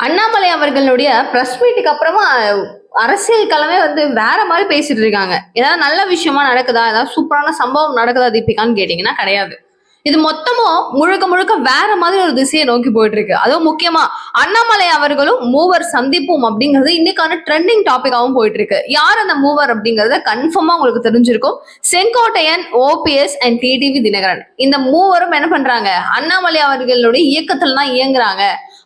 அண்ணாமலை அவர்களுடைய பிரஸ் மீட்டுக்கு அப்புறமா அரசியல் களமே வேற மாதிரி பேசிட்டு இருக்காங்க. ஏதாவது நல்ல விஷயமா நடக்குதா, ஏதாவது சூப்பரான சம்பவம் நடக்குதா தீபிகான்னு கேட்டீங்கன்னா கிடையாது. இது மொத்தமும் முழுக்க முழுக்க வேற மாதிரி ஒரு திசையை நோக்கி போயிட்டு இருக்கு. அதுவும் முக்கியமா அண்ணாமலை அவர்களும் மூவர் சந்திப்பும் அப்படிங்கிறது இன்னைக்கான ட்ரெண்டிங் டாபிக்காவும் போயிட்டு இருக்கு. யார் அந்த மூவர் அப்படிங்கறத கன்ஃபார்மா உங்களுக்கு தெரிஞ்சிருக்கும். Sengottaiyan, OPS and TTV Dhinakaran, இந்த மூவரும் என்ன பண்றாங்க, அண்ணாமலை அவர்களுடைய இயக்கத்துல தான் இயங்குறாங்க.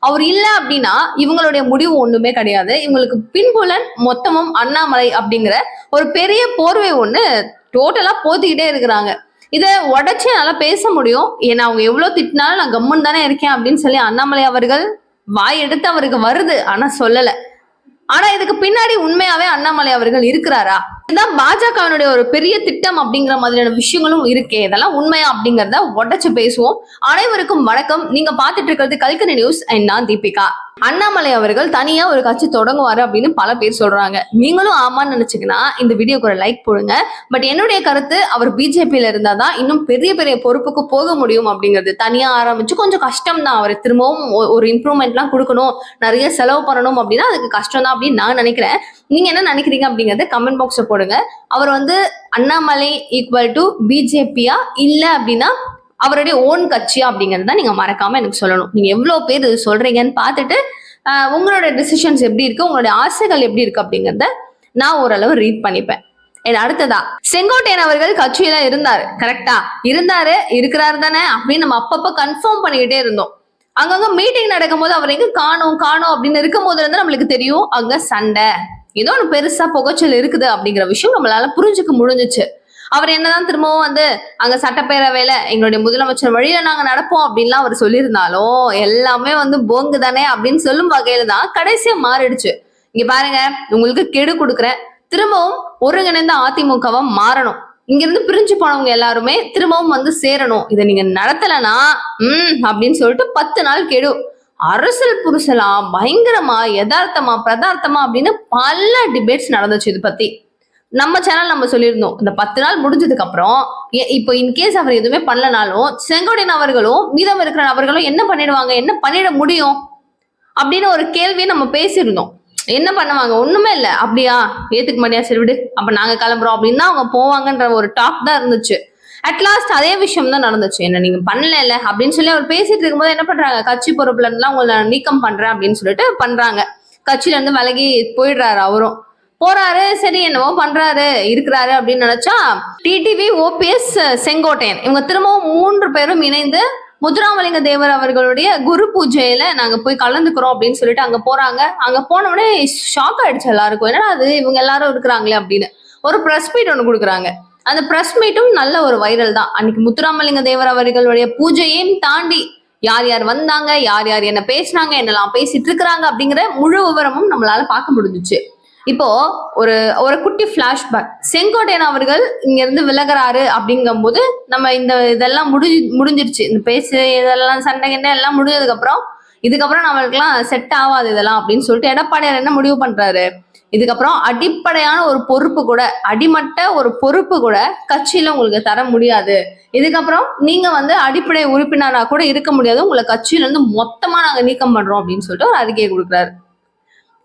அவர் இல்ல அப்படின்னா இவங்களுடைய முடிவு ஒண்ணுமே கிடையாது. இவங்களுக்கு பின்புலன் மொத்தமும் அண்ணாமலை அப்படிங்கிற ஒரு பெரிய போர்வை ஒண்ணு டோட்டலா போத்திக்கிட்டே இருக்கிறாங்க. இதை உடச்சி நல்லா பேச முடியும். ஏன்னா அவங்க எவ்வளவு திட்டினாலும் நான் கம்முன்னு தானே இருக்கேன் அப்படின்னு சொல்லி அண்ணாமலை அவர்கள் வாய் எடுத்து அவருக்கு வருது, ஆனா சொல்லல. ஆனா இதுக்கு பின்னாடி உண்மையாவே அண்ணாமலை அவர்கள் இருக்கிறாரா? இதுதான் பாஜகவினுடைய ஒரு பெரிய திட்டம் அப்படிங்கிற மாதிரியான விஷயங்களும் இருக்கே. இதெல்லாம் உண்மையா அப்படிங்கறத உடச்சு பேசுவோம். அனைவருக்கும் வணக்கம். நீங்க பாத்துட்டு இருக்கிறது கல்கனி நியூஸ் அண்ட் நான் தீபிகா. அண்ணாமலை அவர்கள் தனியா ஒரு கட்சி தொடங்குவாரு அப்படின்னு பல பேர் சொல்றாங்க. நீங்களும் ஆமான்னு நினைச்சுக்கினா இந்த வீடியோக்கு ஒரு லைக் போடுங்க. பட் என்னுடைய கருத்து, அவர் பிஜேபியில இருந்தாதான் இன்னும் பெரிய பெரிய பொறுப்புக்கு போக முடியும் அப்படிங்கிறது. தனியா ஆரம்பிச்சு கொஞ்சம் கஷ்டம் தான். அவர் திரும்பவும் ஒரு இம்ப்ரூவ்மெண்ட் எல்லாம் கொடுக்கணும், நிறைய செலவு பண்ணணும் அப்படின்னா அதுக்கு கஷ்டம் தான் அப்படின்னு நான் நினைக்கிறேன். நீங்க என்ன நினைக்கிறீங்க அப்படிங்கறத கமெண்ட் பாக்ஸ்ல போடுங்க. அவர் அண்ணாமலை ஈக்குவல் டு பிஜேபியா இல்ல அப்படின்னா அவருடைய ஓன் கட்சியா அப்படிங்கறத நீங்க மறக்காம எனக்கு சொல்லணும். நீங்க எவ்வளவு பேர் இது சொல்றீங்கன்னு பார்த்துட்டு உங்களோட டிசிஷன்ஸ் எப்படி இருக்கு, உங்களுடைய ஆசைகள் எப்படி இருக்கு அப்படிங்கறத நான் ஓரளவு ரீட் பண்ணிப்பேன். அடுத்ததா, செங்கோட்டையன் அவர்கள் கட்சியில இருந்தாரு, கரெக்டா இருந்தாரு, இருக்கிறாரு தானே அப்படின்னு நம்ம அப்பப்ப கன்ஃபார்ம் பண்ணிக்கிட்டே இருந்தோம். அங்கங்க மீட்டிங் நடக்கும் போது அவர் எங்க காணும் காணும் அப்படின்னு இருக்கும் போது இருந்து நம்மளுக்கு தெரியும் அங்க சண்டை, ஏதோ ஒன்று பெருசா புகைச்சல் இருக்குது அப்படிங்கிற விஷயம் நம்மளால புரிஞ்சுக்க முடிஞ்சிச்சு. அவர் என்னதான் திரும்பவும் அங்க சட்டப்பேரவையில எங்களுடைய முதலமைச்சர் வழியில நாங்க நடப்போம் அப்படின்லாம் அவர் சொல்லியிருந்தாலும் எல்லாமே போங்கு தானே அப்படின்னு சொல்லும் வகையில தான் கடைசியா மாறிடுச்சு. இங்க பாருங்க, உங்களுக்கு கெடு கொடுக்குறேன், திரும்பவும் ஒருங்கிணைந்த அதிமுகவா மாறணும். இங்க இருந்து பிரிஞ்சு போனவங்க எல்லாருமே திரும்பவும் சேரணும். இதை நீங்க நடத்தலனா அப்படின்னு சொல்லிட்டு 10 நாள் கெடு. அரசியல் புருஷலாம் பயங்கரமா யதார்த்தமா பிரதார்த்தமா அப்படின்னு பல டிபேட்ஸ் நடந்துச்சு. இது பத்தி நம்ம சேனல் நம்ம சொல்லியிருந்தோம். இந்த 10 நாள் முடிஞ்சதுக்கு அப்புறம் இப்போ இன்கேஸ் அவர் எதுவுமே பண்ணலனாலும் செங்கோட்டையன் அவர்களும் மீதம் இருக்கிற நபர்களும் என்ன பண்ணிடுவாங்க, என்ன பண்ணிட முடியும் அப்படின்னு ஒரு கேள்வியை நம்ம பேசியிருந்தோம். என்ன பண்ணுவாங்க, ஒண்ணுமே இல்லை, அப்படியா ஏத்துக்க மாட்டியா, சரி விடு அப்ப நாங்க கிளம்புறோம் அப்படின்னு தான் அவங்க போவாங்கன்ற ஒரு டாக் தான் இருந்துச்சு. அட்லாஸ்ட் அதே விஷயம் தான் நடந்துச்சு. என்ன நீங்க பண்ணல அப்படின்னு சொல்லி அவர் பேசிட்டு இருக்கும்போது என்ன பண்றாங்க, கட்சி பொறுப்புல இருந்துலாம் உங்களை நீக்கம் பண்றேன் அப்படின்னு சொல்லிட்டு பண்றாங்க. கட்சியில இருந்து விலகி போயிடுறாரு. அவரும் போறாரு, சரி என்னவோ பண்றாரு இருக்கிறாரு அப்படின்னு நினைச்சா டிடிவி, ஓபிஎஸ், செங்கோட்டையன் இவங்க திரும்பவும் 3 பேரும் இணைந்து முத்துராமலிங்க தேவர் அவர்களுடைய குரு பூஜையில நாங்க போய் கலந்துக்கிறோம் அப்படின்னு சொல்லிட்டு அங்க போறாங்க. அங்க போன உடனே ஷாக் ஆயிடுச்சு எல்லாருக்கும். என்னடா அது இவங்க எல்லாரும் இருக்கிறாங்களே அப்படின்னு ஒரு பிரஸ் மீட் ஒண்ணு கொடுக்குறாங்க. அந்த பிரஸ் மீட்டும் நல்ல ஒரு வைரல் தான். அன்னைக்கு முத்துராமலிங்க தேவர் அவர்களுடைய பூஜையையும் தாண்டி யார் யார் வந்தாங்க, யார் யார் என்ன பேசினாங்க, என்னெல்லாம் பேசிட்டு இருக்கிறாங்க அப்படிங்கிற முழு விவரமும் நம்மளால பார்க்க முடிஞ்சிச்சு. இப்போ ஒரு ஒரு குட்டி பிளாஷ்பேக். செங்கோட்டையன் அவர்கள் இங்க இருந்து விலகிறாரு அப்படிங்கும் போது நம்ம இதெல்லாம் முடிஞ்சிருச்சு. இந்த பேசு இதெல்லாம் சண்டை எல்லாம் முடிஞ்சதுக்கு அப்புறம் இதுக்கப்புறம் நம்மளுக்குலாம் செட் ஆகாது இதெல்லாம் அப்படின்னு சொல்லிட்டு எடப்பாடியார் என்ன முடிவு பண்றாரு, இதுக்கப்புறம் அடிப்படையான ஒரு பொறுப்பு கூட, அடிமட்ட ஒரு பொறுப்பு கூட கட்சியில உங்களுக்கு தர முடியாது. இதுக்கப்புறம் நீங்க அடிப்படை உறுப்பினராக கூட இருக்க முடியாது, உங்களை கட்சியில இருந்து மொத்தமா நாங்க நீக்கம் பண்றோம் அப்படின்னு சொல்லிட்டு ஒரு அறிக்கையை கொடுக்குறாரு.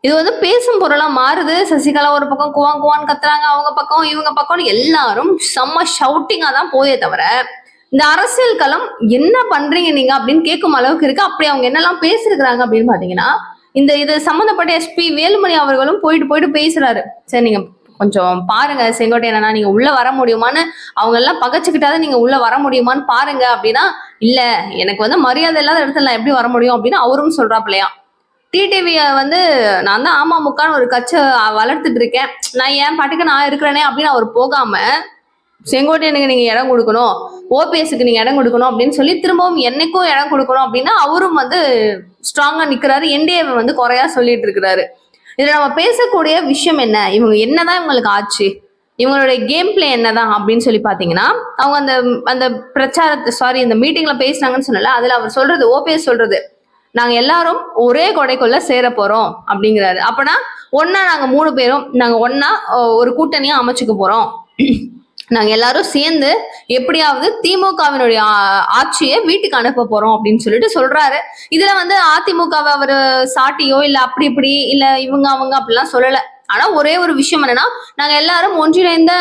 இது பேசும் பொருளா மாறுது. சசிகலா ஒரு பக்கம் குவான் குவான் கத்துறாங்க, அவங்க பக்கம் இவங்க பக்கம் எல்லாரும் செம்ம ஷவுட்டிங்கா தான் போயே தவிர இந்த அரசியல் களம் என்ன பண்றீங்க நீங்க அப்படின்னு கேட்கும் அளவுக்கு இருக்கு. அப்படி அவங்க என்னெல்லாம் பேசிருக்கிறாங்க அப்படின்னு பாத்தீங்கன்னா, இது சம்பந்தப்பட்ட எஸ்பி வேலுமணி அவர்களும் போயிட்டு பேசுறாரு. சரி நீங்க கொஞ்சம் பாருங்க செங்கோட்டையனா, நீங்க உள்ள வர முடியுமான்னு, அவங்க எல்லாம் பகச்சுக்கிட்டாதான் நீங்க உள்ள வர முடியுமான்னு பாருங்க அப்படின்னா, இல்ல எனக்கு மரியாதை இல்லாத இடத்துல நான் எப்படி வர முடியும் அப்படின்னு அவரும் சொல்றாப்லையா. டிடிவிய நான் தான் அமமுகன்னு ஒரு கட்சி வளர்த்துட்டு இருக்கேன், நான் ஏன் பாட்டுக்கு நான் இருக்கிறேனே அப்படின்னு அவர் போகாம செங்கோட்டையனுக்கு நீங்க இடம் கொடுக்கணும், ஓபிஎஸ்க்கு நீங்க இடம் கொடுக்கணும் அப்படின்னு சொல்லி திரும்பவும் என்னைக்கும் இடம் கொடுக்கணும் அப்படின்னா அவரும் ஸ்ட்ராங்கா நிக்கிறாரு. என்டிஏவை குறையா சொல்லிட்டு இருக்கிறாரு. இதுல நம்ம பேசக்கூடிய விஷயம் என்ன, இவங்க என்னதான் இவங்களுக்கு ஆச்சு, இவங்களுடைய கேம் பிளே என்னதான் அப்படின்னு சொல்லி பாத்தீங்கன்னா, அவங்க அந்த பிரச்சாரத்தை இந்த மீட்டிங்ல பேசினாங்கன்னு சொன்னல, அதுல அவர் சொல்றது, ஓபிஎஸ் சொல்றது, நாங்க எல்லாரும் ஒரே கொடைக்குள்ள சேர போறோம் அப்படிங்கிறாரு. அப்பனா ஒன்னா நாங்க 3 பேரும் நாங்க ஒன்னா ஒரு கூட்டணியா அமைச்சுக்க போறோம், நாங்க எல்லாரும் சேர்ந்து எப்படியாவது திமுகவினுடைய ஆட்சியை வீட்டுக்கு அனுப்ப போறோம் அப்படின்னு சொல்லிட்டு சொல்றாரு. இதுல வந்து அதிமுகவை அவரு சாட்டியோ இல்ல அப்படி இப்படி இல்ல இவங்க அவங்க அப்படிலாம் சொல்லல. ஆனா ஒரே ஒரு விஷயம் என்னன்னா, நாங்க எல்லாரும் ஒன்றிணைந்த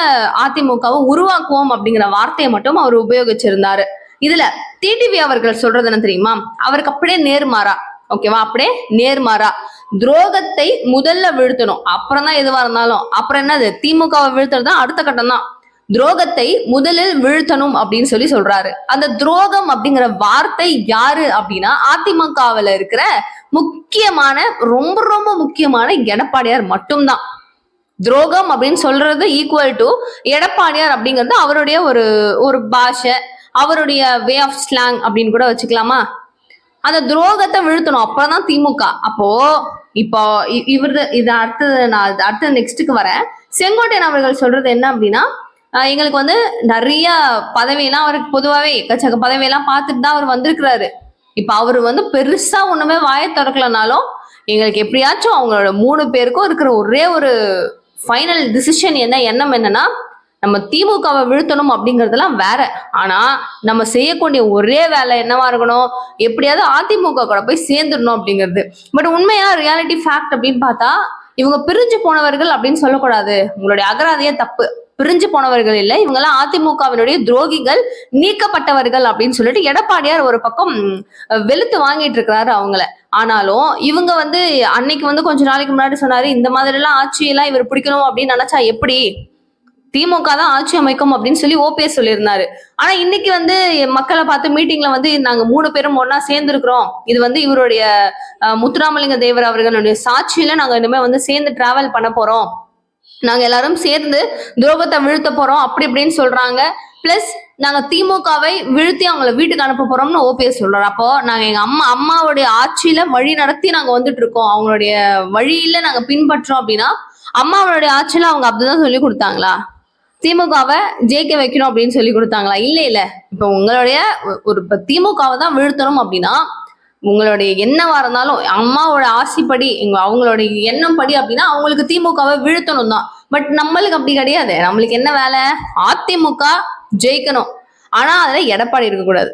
அதிமுகவை உருவாக்குவோம் அப்படிங்கிற வார்த்தையை மட்டும் அவர் உபயோகிச்சிருந்தாரு. இதுல டிடிவி அவர்கள் சொல்றது என்ன தெரியுமா, அவருக்கு அப்படியே நேர்மாறா, ஓகேவா, அப்படியே நேர்மாறா துரோகத்தை முதல்ல வீழ்த்தணும், அப்புறம் தான் எதுவா இருந்தாலும். அப்புறம் என்னது, திமுகவை வீழ்த்துறது தான் அடுத்த கட்டம் தான். துரோகத்தை முதலில் வீழ்த்தணும் அப்படின்னு சொல்லி சொல்றாரு. அந்த துரோகம் அப்படிங்கிற வார்த்தை யாரு அப்படின்னா அதிமுகவில் இருக்கிற முக்கியமான ரொம்ப ரொம்ப முக்கியமான எடப்பாடியார் மட்டும்தான். துரோகம் அப்படின்னு சொல்றது ஈக்குவல் டு எடப்பாடியார் அப்படிங்கிறது அவருடைய ஒரு ஒரு பாஷை, அவருடைய வே ஆஃப் ஸ்லாங் அப்படின்னு கூட வச்சுக்கலாமா. அந்த துரோகத்தை வீழ்த்தணும், அப்பதான் திமுக. அப்போ இப்போ இவரு இது அடுத்தது, நான் அடுத்த நெக்ஸ்ட்டுக்கு வரேன். செங்கோட்டையன் அவர்கள் சொல்றது என்ன அப்படின்னா, எங்களுக்கு வந்து நிறைய பதவியெல்லாம், அவருக்கு பொதுவாகவே எக்கச்சக்க பதவியெல்லாம் பார்த்துட்டு தான் அவர் வந்திருக்கிறாரு. இப்ப அவரு வந்து பெருசா ஒண்ணுமே வாயை திறக்கலனாலும் எங்களுக்கு எப்படியாச்சும் அவங்களோட 3 பேருக்கும் இருக்கிற ஒரே ஒரு ஃபைனல் டிசிஷன் எண்ணம் என்னன்னா, நம்ம திமுகவை வீழ்த்தணும் அப்படிங்கறதெல்லாம் வேற. ஆனா நம்ம செய்யக்கூடிய ஒரே வேலை என்னவா இருக்கணும், எப்படியாவது அதிமுக கூட போய் சேர்ந்துடணும் அப்படிங்கிறது. பட் உண்மையா ரியாலிட்டி ஃபேக்ட் அப்படின்னு பார்த்தா, இவங்க பிரிஞ்சு போனவர்கள் அப்படின்னு சொல்லக்கூடாது. உங்களுடைய அகராதியே தப்பு. பிரிஞ்சு போனவர்கள் இல்லை, இவங்கெல்லாம் அதிமுகவினுடைய துரோகிகள், நீக்கப்பட்டவர்கள் அப்படின்னு சொல்லிட்டு எடப்பாடியார் ஒரு பக்கம் வெளுத்து வாங்கிட்டு இருக்கிறாரு அவங்கள. ஆனாலும் இவங்க வந்து அன்னைக்கு வந்து கொஞ்ச நாளைக்கு முன்னாடி சொன்னாரு, இந்த மாதிரி எல்லாம் ஆட்சியெல்லாம் இவர் பிடிக்கணும் அப்படின்னு நினைச்சா எப்படி, திமுக தான் ஆட்சி அமைக்கும் அப்படின்னு சொல்லி ஓபிஎஸ் சொல்லியிருந்தாரு. ஆனா இன்னைக்கு வந்து மக்களை பார்த்து மீட்டிங்ல வந்து நாங்க 3 பேரும் ஒன்னா சேர்ந்திருக்கிறோம், இது வந்து இவருடைய முத்துராமலிங்க தேவர் அவர்களுடைய சாட்சியில நாங்க இனிமே வந்து சேர்ந்து டிராவல் பண்ண போறோம், நாங்க எல்லாரும் சேர்ந்து துரோகத்தை வீழ்த்த போறோம் அப்படி இப்படின்னு சொல்றாங்க. பிளஸ் நாங்க திமுகவை வீழ்த்தி அவங்கள வீட்டுக்கு அனுப்ப போறோம்னு ஓபிஎஸ் சொல்றாரு. அப்போ நாங்க எங்க அம்மாவுடைய ஆட்சியில வழி நடத்தி நாங்க வந்துட்டு இருக்கோம், அவங்களுடைய வழியில நாங்க பின்பற்றோம் அப்படின்னா, அம்மாவுடைய ஆட்சியில அவங்க அப்படிதான் சொல்லி கொடுத்தாங்களா? திமுகவை ஜெயிக்க வைக்கணும் அப்படின்னு சொல்லி கொடுத்தாங்களா? இல்ல இல்ல. இப்ப உங்களுடைய ஒரு திமுகவை தான் வீழ்த்தணும் அப்படின்னா, உங்களுடைய என்னவா இருந்தாலும் அம்மாவோட ஆசைப்படி அவங்களுடைய எண்ணம் படி அப்படின்னா அவங்களுக்கு திமுகவை வீழ்த்தணும் தான். பட் நம்மளுக்கு அப்படி கிடையாது. நம்மளுக்கு என்ன வேலை, அதிமுக ஜெயிக்கணும், ஆனா அதுல எடப்பாடி இருக்கக்கூடாது.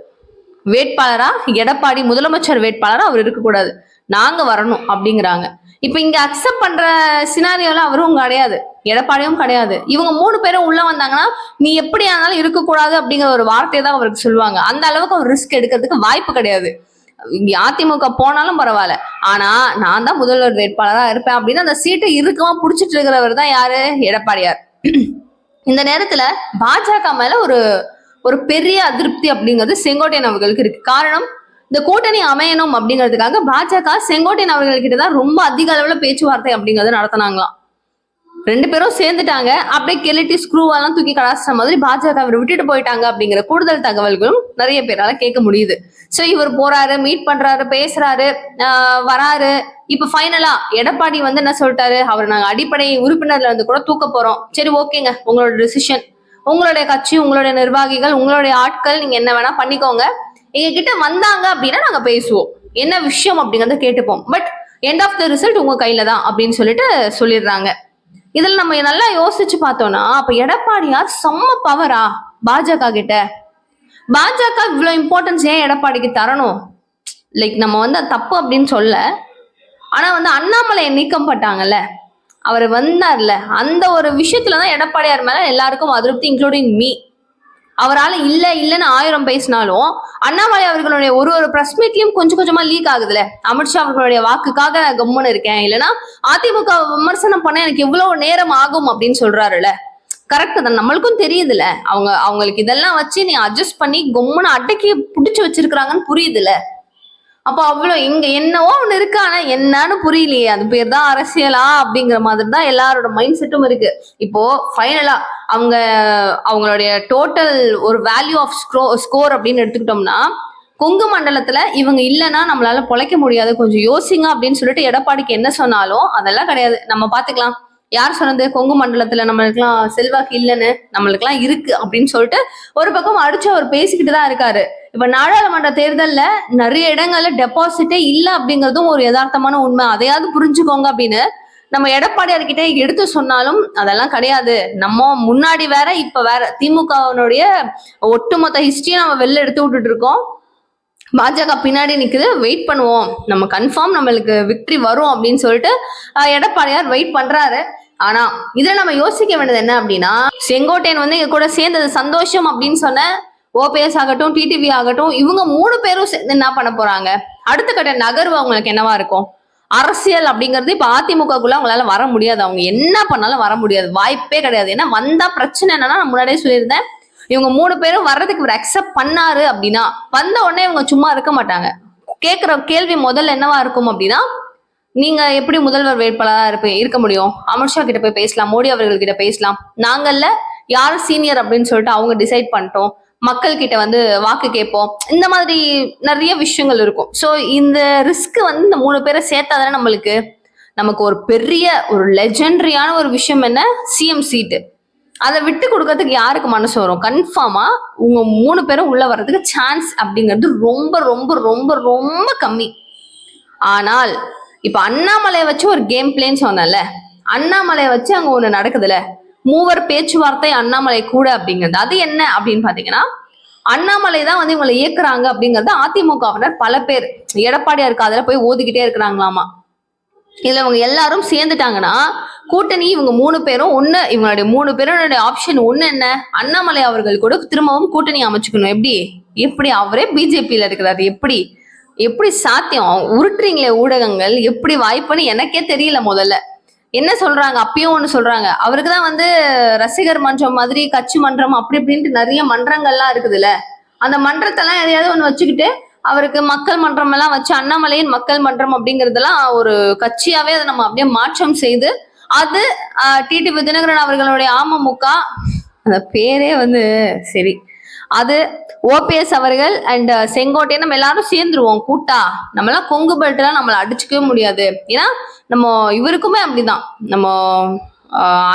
வேட்பாளரா எடப்பாடி, முதலமைச்சர் வேட்பாளரா அவர் இருக்கக்கூடாது, நாங்க வரணும் அப்படிங்கிறாங்க. இப்ப இங்க அக்செப்ட் பண்ற சினாரியோல அவரும் கிடையாது, எடப்பாடியும் கிடையாது. இவங்க 3 பேரும் உள்ள வந்தாங்கன்னா நீ எப்படி ஆனாலும் இருக்கக்கூடாது அப்படிங்கிற ஒரு வார்த்தையை தான் அவருக்கு சொல்லுவாங்க. அந்த அளவுக்கு அவர் ரிஸ்க் எடுக்கிறதுக்கு வாய்ப்பு கிடையாது. அதிமுக போனாலும் பரவாயில்ல, ஆனா நான் தான் முதல்வர் வேட்பாளரா இருப்பேன் அப்படின்னு அந்த சீட்டை இறுக்கமா புடிச்சிட்டு இருக்கிறவர் தான் யாரு, எடப்பாடியார். இந்த நேரத்துல பாஜக மேல ஒரு பெரிய அதிருப்தி அப்படிங்கிறது செங்கோட்டையன் அவர்களுக்கு இருக்கு. காரணம், இந்த கூட்டணி அமையணும் அப்படிங்கிறதுக்காக பாஜக செங்கோட்டையன் அவர்கள்கிட்ட தான் ரொம்ப அதிக அளவுல பேச்சுவார்த்தை அப்படிங்கறது நடத்தினாங்களாம். 2 பேரும் சேர்ந்துட்டாங்க, அப்படியே கெலிட்டி ஸ்க்ரூவெல்லாம் தூக்கி கடாசுற மாதிரி பாஜக இவர் விட்டுட்டு போயிட்டாங்க அப்படிங்கிற கூடுதல் தகவல்களும் நிறைய பேரால கேட்க முடியுது. சோ இவர் போறாரு, மீட் பண்றாரு, பேசுறாரு, வராரு. இப்ப ஃபைனலா எடப்பாடி வந்து என்ன சொல்லிட்டாரு, அவர் நாங்க அடிப்படை உறுப்பினர்ல இருந்து கூட தூக்க போறோம். சரி ஓகேங்க, உங்களோட டிசிஷன், உங்களுடைய கட்சி, உங்களுடைய நிர்வாகிகள், உங்களுடைய ஆட்கள், நீங்க என்ன வேணா பண்ணிக்கோங்க, எங்க கிட்ட வந்தாங்க அப்படின்னா நாங்க பேசுவோம், என்ன விஷயம் அப்படிங்கறத கேட்டுப்போம், but end of the result உங்க கையில தான் அப்படின்னு சொல்லிட்டு சொல்லிடுறாங்க. இதுல நம்ம நல்லா யோசிச்சு பார்த்தோம்னா, அப்ப எடப்பாடியார் செம்ம பவரா பாஜக கிட்ட? பாஜக இவ்வளவு இம்பார்ட்டன்ஸ் ஏன் எடப்பாடிக்கு தரணும்? லைக் நம்ம வந்து தப்பு அப்படின்னு சொல்ல, ஆனா வந்து அண்ணாமலையை நீக்கம் பட்டாங்கல்ல, அவர் வந்தார்ல, அந்த ஒரு விஷயத்துலதான் எடப்பாடியார் மேல எல்லாருக்கும் அதிருப்தி, இன்க்ளூடிங் மீ. அவரால் இல்ல இல்லன்னு 1000 பேசினாலும் அண்ணாமலை அவர்களுடைய ஒரு பிரஸ் மீட்லயும் கொஞ்சம் கொஞ்சமா லீக் ஆகுதுல, அமித்ஷா அவர்களுடைய வாக்குக்காக கம்முன்னு இருக்கேன், இல்லைன்னா அதிமுக விமர்சனம் பண்ண எனக்கு எவ்வளவு நேரம் ஆகும் அப்படின்னு சொல்றாருல, கரெக்ட் தான், நம்மளுக்கும் தெரியுதுல, அவங்களுக்கு இதெல்லாம் வச்சு நீ அட்ஜஸ்ட் பண்ணி கொம்முன்னு அட்டைக்கு புடிச்சு வச்சிருக்கிறாங்கன்னு புரியுதுல. அப்போ அவ்வளவு இங்க என்னவோ ஒண்ணு இருக்கு, ஆனா என்னன்னு புரியலையே, அது பேர் தான் அரசியலா அப்படிங்கிற மாதிரி தான் எல்லாரோட மைண்ட் செட்டும் இருக்கு. இப்போ ஃபைனலா அவங்களுடைய டோட்டல் ஒரு வேல்யூ ஆஃப் ஸ்கோர் அப்படின்னு எடுத்துக்கிட்டோம்னா, கொங்கு மண்டலத்துல இவங்க இல்லைன்னா நம்மளால பொழைக்க முடியாது, கொஞ்சம் யோசிங்க அப்படின்னு சொல்லிட்டு எடப்பாடிக்கு என்ன சொன்னாலும் அதெல்லாம் கிடையாது, நம்ம பாத்துக்கலாம். யார் சொன்னது, கொங்கு மண்டலத்துல நம்மளுக்குலாம் செல்வாக்கு இல்லைன்னு, நம்மளுக்குலாம் இருக்கு அப்படின்னு சொல்லிட்டு ஒரு பக்கம் அடிச்சு அவர் பேசிக்கிட்டு தான் இருக்காரு. இப்ப நாடாளுமன்ற தேர்தல்ல நிறைய இடங்கள்ல டெபாசிட்டே இல்ல அப்படிங்கறதும் ஒரு யதார்த்தமான உண்மை, அதையாவது புரிஞ்சுக்கோங்க அப்படின்னு நம்ம எடப்பாடியார்கிட்ட எடுத்து சொன்னாலும் அதெல்லாம் கிடையாது. நம்ம முன்னாடி வேற இப்ப வேற திமுகவினுடைய ஒட்டுமொத்த ஹிஸ்டரியை நம்ம வெளில எடுத்து விட்டுட்டு இருக்கோம். பாஜக பின்னாடி நிக்குது, வெயிட் பண்ணுவோம், நம்ம கன்ஃபார்ம் நம்மளுக்கு விக்டரி வரும் அப்படின்னு சொல்லிட்டு எடப்பாடியார் வெயிட் பண்றாரு. ஆனா இதுல நம்ம யோசிக்க வேண்டியது என்ன அப்படின்னா, செங்கோட்டையன் வந்து எங்க கூட சேர்ந்தது சந்தோஷம் அப்படின்னு சொன்ன ஓபிஎஸ் ஆகட்டும், டிடிவி ஆகட்டும், இவங்க 3 பேரும் சேர்ந்து என்ன பண்ண போறாங்க? அடுத்த கட்ட நகர்வு அவங்களுக்கு என்னவா இருக்கும்? அரசியல் அப்படிங்கிறது இப்ப அதிமுகக்குள்ள அவங்களால வர முடியாது. அவங்க என்ன பண்ணாலும் வர முடியாது, வாய்ப்பே கிடையாது. ஏன்னா வந்தா பிரச்சனை என்னன்னா, நான் முன்னாடியே சொல்லியிருந்தேன், இவங்க 3 பேரும் வர்றதுக்கு இவர் அக்செப்ட் பண்ணாரு அப்படின்னா வந்த உடனே இவங்க சும்மா இருக்க மாட்டாங்க. கேட்கிற கேள்வி முதல்ல என்னவா இருக்கும் அப்படின்னா, நீங்க எப்படி முதல்வர் வேட்பாளராக இருக்க முடியும்? அமித்ஷா கிட்ட போய் பேசலாம், மோடி அவர்கள் கிட்ட பேசலாம், நாங்கள்ல யாரு சீனியர் அப்படின்னு சொல்லிட்டு அவங்க டிசைட் பண்ணிட்டோம், மக்கள் கிட்ட வந்து வாக்கு கேட்போம், இந்த மாதிரி நிறைய விஷயங்கள் இருக்கும். ஸோ இந்த ரிஸ்க் வந்து இந்த 3 பேரை சேர்த்தாதானே நமக்கு ஒரு பெரிய ஒரு லெஜெண்டரியான ஒரு விஷயம் என்ன, சிஎம் சீட்டு. அதை விட்டு கொடுக்கறதுக்கு யாருக்கு மனசு வரும்? கன்ஃபார்மா உங்க 3 பேரும் உள்ள வர்றதுக்கு சான்ஸ் அப்படிங்கிறது ரொம்ப ரொம்ப ரொம்ப ரொம்ப கம்மி. ஆனால் இப்ப அண்ணாமலையை வச்சு ஒரு கேம் பிளேன்னு சொன்னல, அண்ணாமலையை வச்சு அங்க ஒண்ணு நடக்குதுல, மூவர் பேச்சுவார்த்தை அண்ணாமலை கூட அப்படிங்கிறது. அது என்ன அப்படின்னு பாத்தீங்கன்னா, அண்ணாமலை தான் வந்து இவங்களை இயக்குறாங்க அப்படிங்கறது அதிமுகவினர் பல பேர் எடப்பாடியாருக்கு அதுல போய் ஓதிக்கிட்டே இருக்கிறாங்களாமா. இதுல இவங்க எல்லாரும் சேர்ந்துட்டாங்கன்னா கூட்டணி இவங்க 3 பேரும் ஒண்ணு, இவங்களுடைய 3 பேருடைய ஆப்ஷன் ஒண்ணு என்ன, அண்ணாமலை அவர்கள் கூட திரும்பவும் கூட்டணி அமைச்சுக்கணும். எப்படி அவரே பிஜேபியில இருக்கிறாரு, எப்படி சாத்தியம்? உருட்டுறீங்களே ஊடகங்கள், எப்படி வாய்ப்புன்னு எனக்கே தெரியல. முதல்ல என்ன சொல்றாங்க, அப்பயும் ஒண்ணு சொல்றாங்க, அவருக்கு தான் வந்து ரசிகர் மன்றம் மாதிரி கட்சி மன்றம் அப்படி இப்படின்ட்டு நிறைய மன்றங்கள்லாம் இருக்குதுல்ல, அந்த மன்றத்தெல்லாம் எதையாவது ஒண்ணு வச்சுக்கிட்டு அவருக்கு மக்கள் மன்றம் எல்லாம் வச்சு அண்ணாமலையின் மக்கள் மன்றம் அப்படிங்கறதெல்லாம் ஒரு கட்சியாவே அதை நம்ம அப்படியே மாற்றம் செய்து, அது டிடிவி தினகரன் அவர்களுடைய அமமுக, அந்த பேரே வந்து சரி, அது ஓபிஎஸ் அவர்கள் அண்ட் செங்கோட்டையன் நம்ம எல்லாரும் சேர்ந்துருவோம் கூட்டா, நம்ம எல்லாம் கொங்கு பெல்ட் எல்லாம் நம்மளை அடிச்சுக்கவே முடியாது. ஏன்னா நம்ம இவருக்குமே அப்படிதான், நம்ம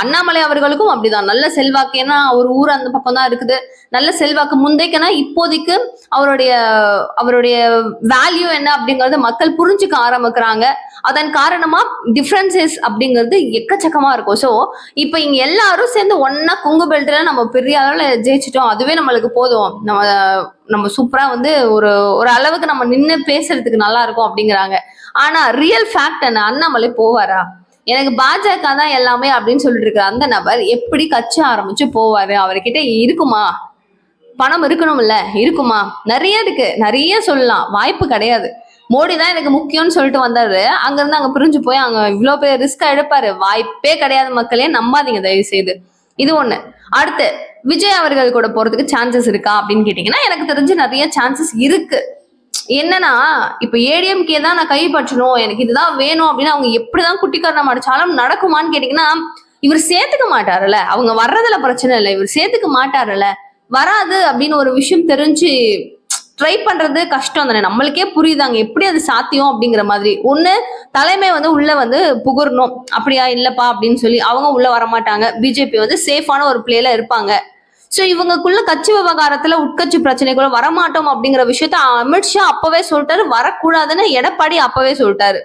அண்ணாமலை அவர்களுக்கும் அப்படிதான் நல்ல செல்வாக்கு. ஏன்னா ஒரு ஊர் அந்த பக்கம் தான் இருக்குது, நல்ல செல்வாக்கு முந்தைக்குன்னா இப்போதைக்கு அவருடைய வேல்யூ என்ன அப்படிங்கறது மக்கள் புரிஞ்சுக்க ஆரம்பிக்கிறாங்க. அதன் காரணமா டிஃபரன்சஸ் அப்படிங்கிறது எக்கச்சக்கமா இருக்கும். ஸோ இப்ப இங்க எல்லாரும் சேர்ந்து ஒன்னா கொங்கு பெல்ட்ல நம்ம பெரிய அளவுல ஜெயிச்சிட்டோம், அதுவே நம்மளுக்கு போதும், நம்ம சூப்பரா வந்து ஒரு அளவுக்கு நம்ம நின்று பேசுறதுக்கு நல்லா இருக்கும் அப்படிங்கிறாங்க. ஆனா ரியல் ஃபேக்ட் என்ன, அண்ணாமலை போவாரா? எனக்கு பாஜக தான் எல்லாமே அப்படின்னு சொல்லிட்டு இருக்கிற அந்த நபர் எப்படி கட்சி ஆரம்பிச்சு போவாரு? அவர்கிட்ட இருக்குமா? பணம் இருக்கணும்ல, இருக்குமா? நிறைய இருக்கு, நிறைய சொல்லலாம், வாய்ப்பு கிடையாது. மோடி தான் எனக்கு முக்கியம்னு சொல்லிட்டு வந்தாரு, அங்கிருந்து அங்க பிரிஞ்சு போய் அங்க இவ்வளவு பேர் ரிஸ்க் எடுப்பாரு? வாய்ப்பே கிடையாது. மக்களே நம்பாதீங்க தயவு செய்து. இது ஒண்ணு. அடுத்து விஜய் அவர்கள் கூட போறதுக்கு சான்சஸ் இருக்கா அப்படின்னு கேட்டீங்கன்னா, எனக்கு தெரிஞ்சு நிறைய சான்சஸ் இருக்கு. என்னன்னா இப்ப ஏடிஎம்கே தான் நான் கைப்பற்றணும், எனக்கு இதுதான் வேணும் அப்படின்னு அவங்க எப்படிதான் குட்டிக்காரணம் அடிச்சாலும் நடக்குமான்னு கேட்டீங்கன்னா, இவர் சேர்த்துக்க மாட்டாருல்ல. அவங்க வர்றதுல பிரச்சனை இல்லை, இவர் சேர்த்துக்க மாட்டாருல்ல. வராது அப்படின்னு ஒரு விஷயம் தெரிஞ்சு ட்ரை பண்றது கஷ்டம் தானே, நம்மளுக்கே புரியுதாங்க எப்படி அது சாத்தியம் அப்படிங்கிற மாதிரி. ஒண்ணு தலைமை வந்து உள்ள வந்து புகழணும், அப்படியா இல்லப்பா அப்படின்னு சொல்லி அவங்க உள்ள வரமாட்டாங்க. பிஜேபி வந்து சேஃபான ஒரு பிளேல இருப்பாங்க. சோ இவங்களுக்குள்ள கட்சி விவகாரத்துல உட்கட்சி பிரச்சனைக்குள்ள வரமாட்டோம் அப்படிங்கிற விஷயத்த அமித்ஷா அப்பவே சொல்லிட்டாரு, வரக்கூடாதுன்னு எடப்பாடி அப்பவே சொல்லிட்டாரு.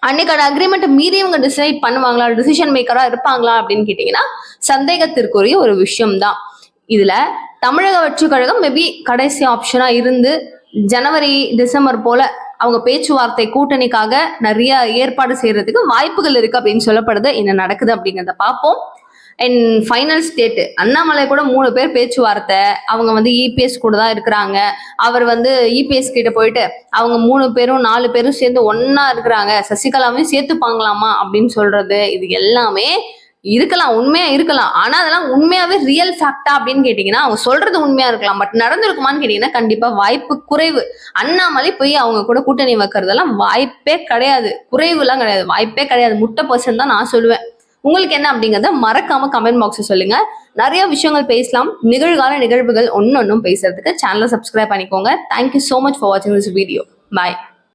அன்னைக்கான அக்ரிமெண்ட் மீறி இவங்க டிசைட் பண்ணுவாங்களா, டிசிஷன் மேக்கரா இருப்பாங்களா அப்படின்னு கேட்டீங்கன்னா சந்தேகத்திற்குரிய ஒரு விஷயம்தான். இதுல தமிழக வெற்றி கழகம் மேபி கடைசி ஆப்ஷனா இருந்து ஜனவரி டிசம்பர் போல அவங்க பேச்சுவார்த்தை கூட்டணிக்காக நிறைய ஏற்பாடு செய்யறதுக்கு வாய்ப்புகள் இருக்கு அப்படின்னு சொல்லப்படுது. என்ன நடக்குது அப்படிங்கிறத பார்ப்போம். அண்ட் ஃபைனல் ஸ்டேட் அண்ணாமலை கூட 3 பேர் பேச்சுவார்த்தை, அவங்க வந்து இபிஎஸ் கூட தான் இருக்கிறாங்க. அவர் வந்து இபிஎஸ் கிட்ட போயிட்டு அவங்க 3 பேரும் 4 பேரும் சேர்ந்து ஒன்னா இருக்கிறாங்க, சசிகலாவையும் சேர்த்துப்பாங்களாமா அப்படின்னு சொல்றது, இது எல்லாமே இருக்கலாம், உண்மையா இருக்கலாம். ஆனா அதெல்லாம் உண்மையாவே ரியல் ஃபேக்டா அப்படின்னு கேட்டீங்கன்னா அவங்க சொல்றது உண்மையா இருக்கலாம், பட் நடந்திருக்குமான்னு கேட்டீங்கன்னா கண்டிப்பா வாய்ப்பு குறைவு. அண்ணாமலை போய் அவங்க கூட கூட்டணி வைக்கிறதெல்லாம் வாய்ப்பே கிடையாது, குறைவு எல்லாம் கிடையாது, வாய்ப்பே கிடையாது, முட்டை பர்சன்ட் தான் நான் சொல்லுவேன். உங்களுக்கு என்ன அப்படிங்கறத மறக்காம கமெண்ட் பாக்ஸ்ல சொல்லுங்க. நிறைய விஷயங்கள் பேசலாம், நிகழ்கால நிகழ்வுகள் ஒன்னொன்னும் பேசுறதுக்கு சேனலை சப்ஸ்கிரைப் பண்ணிக்கோங்க. Thank you so much for watching this video. Bye.